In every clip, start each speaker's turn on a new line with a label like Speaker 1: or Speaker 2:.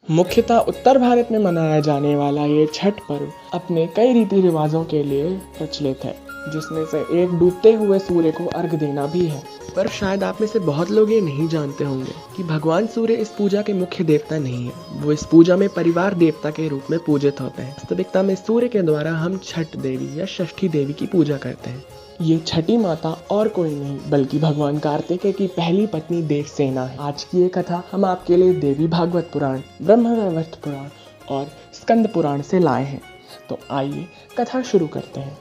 Speaker 1: मुख्यतः उत्तर भारत में मनाया जाने वाला ये छठ पर्व अपने कई रीति रिवाजों के लिए प्रचलित है, जिसमें से एक डूबते हुए सूर्य को अर्घ देना भी है। पर शायद आप में से बहुत लोग ये नहीं जानते होंगे कि भगवान सूर्य इस पूजा के मुख्य देवता नहीं है। वो इस पूजा में परिवार देवता के रूप में पूजित होते हैं। वास्तविकता में सूर्य के द्वारा हम छठ देवी या षष्ठी देवी की पूजा करते हैं। ये छठी माता और कोई नहीं बल्कि भगवान कार्तिकेय की पहली पत्नी देवसेना है। आज की ये कथा हम आपके लिए देवी भागवत पुराण, ब्रह्म वैवर्त पुराण और स्कंद पुराण से लाए हैं। तो आइए कथा शुरू करते हैं।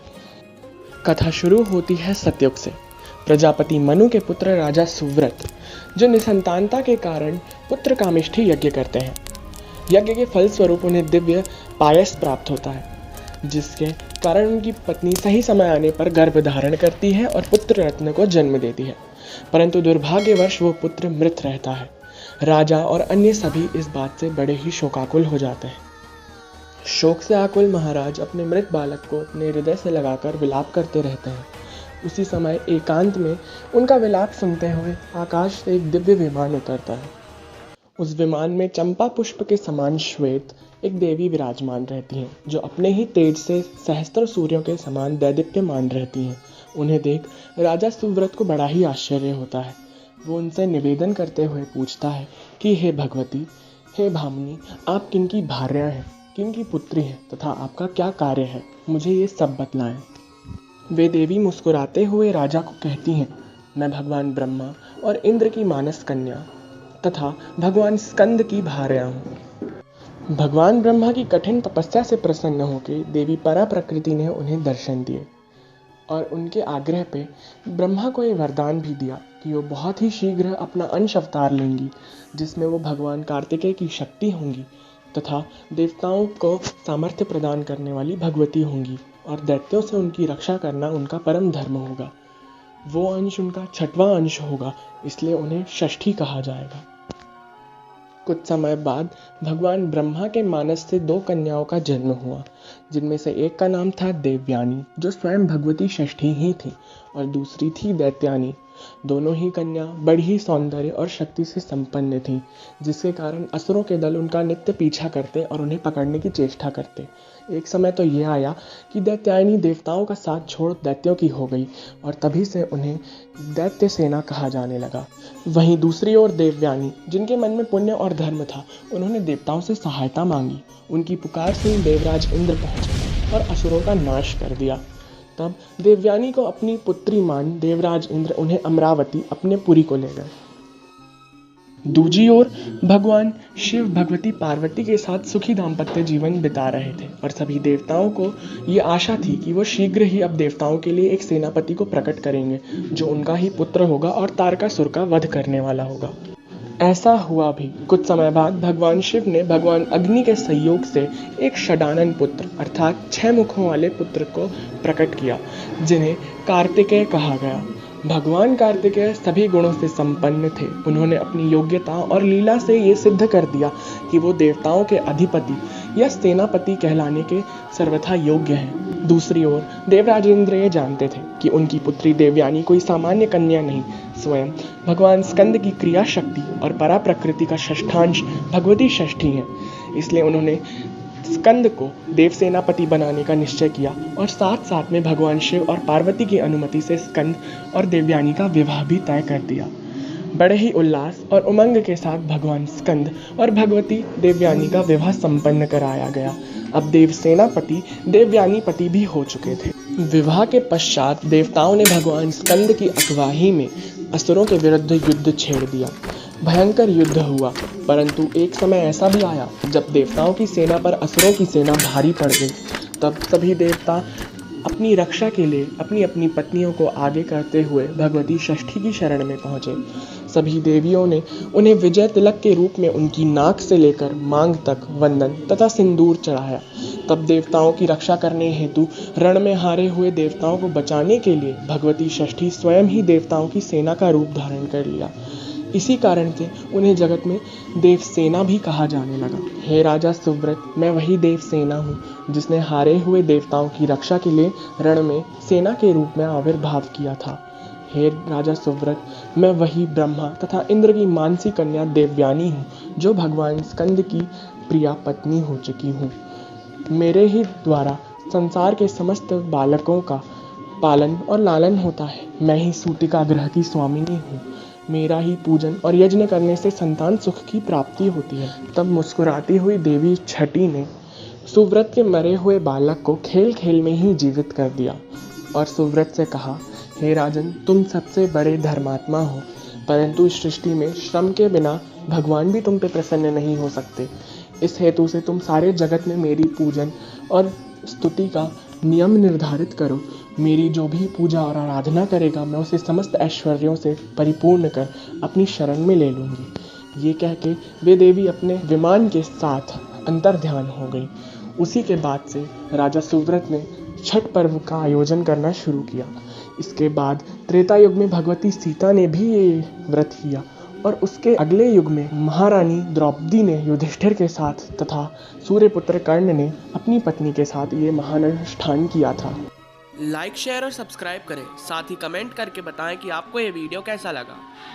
Speaker 1: कथा शुरू होती है सतयुग से। प्रजापति मनु के पुत्र राजा सुव्रत, जो निसंतानता के कारण पुत्र कामिष्ठी यज्ञ करते हैं। यज्ञ के फल स्वरूप उन्हें दिव्य पायस प्राप्त होता है, जिसके कारण उनकी पत्नी सही समय आने पर गर्भ धारण करती है और पुत्र रत्न को जन्म देती है। परंतु दुर्भाग्यवश वो पुत्र मृत रहता है। राजा और अन्य सभी इस बात से बड़े ही शोकाकुल हो जाते हैं। शोक से आकुल महाराज अपने मृत बालक को अपने हृदय से लगाकर विलाप करते रहते हैं। उसी समय एकांत में उनका विलाप सुनते हुए आकाश से एक दिव्य विमान उतरता है। उस विमान में चंपा पुष्प के समान श्वेत एक देवी विराजमान रहती हैं, जो अपने ही तेज से सहस्त्र सूर्यों के समान दैदीप्यमान रहती हैं। उन्हें देख राजा सुव्रत को बड़ा ही आश्चर्य होता है। वो उनसे निवेदन करते हुए पूछता है कि हे भगवती, हे भामिनी, आप किनकी भार्या हैं, किनकी पुत्री हैं तथा आपका क्या कार्य है, मुझे ये सब बतलाएं। वे देवी मुस्कुराते हुए राजा को कहती हैं, मैं भगवान ब्रह्मा और इंद्र की मानस कन्या तथा भगवान स्कंद की भार्या हूँ। भगवान ब्रह्मा की कठिन तपस्या से प्रसन्न होकर देवी परा प्रकृति ने उन्हें दर्शन दिए और उनके आग्रह पे ब्रह्मा को ये वरदान भी दिया कि वो बहुत ही शीघ्र अपना अंश अवतार लेंगी, जिसमें वो भगवान कार्तिकेय की शक्ति होंगी तथा देवताओं को सामर्थ्य प्रदान करने वाली भगवती होंगी और दैत्यों से उनकी रक्षा करना उनका परम धर्म होगा। वो अंश उनका छठवां अंश होगा, इसलिए उन्हें षष्ठी कहा जाएगा। कुछ समय बाद भगवान ब्रह्मा के मानस से 2 कन्याओं का जन्म हुआ, जिनमें से एक का नाम था देवयानी, जो स्वयं भगवती षष्ठी ही थी, और दूसरी थी दैत्यानी। दोनों ही कन्या बड़ी ही सौंदर्य और शक्ति से संपन्न थीं, जिसके कारण असुरों के दल उनका नित्य पीछा करते और उन्हें पकड़ने की चेष्टा करते। एक समय तो यह आया कि दैत्यायनी देवताओं का साथ छोड़ दैत्यों की हो गई और तभी से उन्हें दैत्य सेना कहा जाने लगा। वहीं दूसरी ओर देवयानी, जिनके मन में पुण्य और धर्म था, उन्होंने देवताओं से सहायता मांगी। उनकी पुकार से देवराज इंद्र पहुंचे और असुरों का नाश कर दिया। तब देवयानी को अपनी पुत्री मान देवराज इंद्र उन्हें अमरावती अपने पुरी को ले गए। दूजी ओर भगवान शिव भगवती पार्वती के साथ सुखी दाम्पत्य जीवन बिता रहे थे और सभी देवताओं को ये आशा थी कि वो शीघ्र ही अब देवताओं के लिए एक सेनापति को प्रकट करेंगे, जो उनका ही पुत्र होगा और तारकासुर का वध करने वाला होगा। ऐसा हुआ भी। कुछ समय बाद भगवान शिव ने भगवान अग्नि के सहयोग से एक षडानन पुत्र अर्थात 6 मुखों वाले पुत्र को प्रकट किया, जिन्हें कार्तिकेय कहा गया। भगवान कार्तिकेय सभी गुणों से संपन्न थे। उन्होंने अपनी योग्यता और लीला से ये सिद्ध कर दिया कि वो देवताओं के अधिपति या सेनापति कहलाने के सर्वथा योग्य हैं। दूसरी ओर देवराज इंद्र ये जानते थे कि उनकी पुत्री देवयानी कोई सामान्य कन्या नहीं, स्वयं भगवान स्कंद की क्रिया शक्ति और परा प्रकृति का षष्ठांश भगवती षष्ठी है। इसलिए उन्होंने स्कंद को देव सेनापति बनाने का निश्चय किया और साथ साथ में भगवान शिव और पार्वती की अनुमति से स्कंद और देवयानी का विवाह भी तय कर दिया। बड़े ही उल्लास और उमंग के साथ भगवान स्कंद और भगवती देवयानी का विवाह संपन्न कराया गया। अब देव सेनापति देवयानीपति भी हो चुके थे। विवाह के पश्चात देवताओं ने भगवान स्कंद की अगुवाई में असुरों के विरुद्ध युद्ध छेड़ दिया। भयंकर युद्ध हुआ, परंतु एक समय ऐसा भी आया जब देवताओं की सेना पर असुरों की सेना भारी पड़ गई। तब सभी देवता अपनी रक्षा के लिए अपनी अपनी पत्नियों को आगे करते हुए भगवती षष्ठी की शरण में पहुंचे। सभी देवियों ने उन्हें विजय तिलक के रूप में उनकी नाक से लेकर मांग तक वंदन तथा सिंदूर चढ़ाया। तब देवताओं की रक्षा करने हेतु रण में हारे हुए देवताओं को बचाने के लिए भगवती षष्ठी स्वयं ही देवताओं की सेना का रूप धारण कर लिया। इसी कारण से उन्हें जगत में देवसेना भी कहा जाने लगा। हे राजा सुव्रत, मैं वही देवसेना हूँ जिसने हारे हुए देवताओं की रक्षा के लिए रण में सेना के रूप में आविर्भाव किया था। हे राजा सुव्रत, मैं वही ब्रह्मा तथा इंद्र की मानसी कन्या देवयानी हूँ जो भगवान स्कंद की प्रिया पत्नी हो चुकी हूँ। मेरे ही द्वारा संसार के समस्त बालकों का पालन और लालन होता है। मैं ही सूतिका ग्रह की स्वामिनी हूँ। मेरा ही पूजन और यज्ञ करने से संतान सुख की प्राप्ति होती है। तब मुस्कुराती हुई देवी छठी ने सुव्रत के मरे हुए बालक को खेल खेल में ही जीवित कर दिया और सुव्रत से कहा, हे राजन, तुम सबसे बड़े धर्मात्मा हो, परंतु इस सृष्टि में श्रम के बिना भगवान भी तुम पे प्रसन्न नहीं हो सकते। इस हेतु से तुम सारे जगत में मेरी पूजन और स्तुति का नियम निर्धारित करो। मेरी जो भी पूजा और आराधना करेगा, मैं उसे समस्त ऐश्वर्यों से परिपूर्ण कर अपनी शरण में ले लूँगी। ये कह के वे देवी अपने विमान के साथ अंतर्ध्यान हो गई। उसी के बाद से राजा सुव्रत ने छठ पर्व का आयोजन करना शुरू किया। इसके बाद त्रेता युग में भगवती सीता ने भी ये व्रत किया और उसके अगले युग में महारानी द्रौपदी ने युधिष्ठिर के साथ तथा सूर्यपुत्र कर्ण ने अपनी पत्नी के साथ ये महान अनुष्ठान किया था।
Speaker 2: लाइक, शेयर और सब्सक्राइब करें। साथ ही कमेंट करके बताएं कि आपको ये वीडियो कैसा लगा।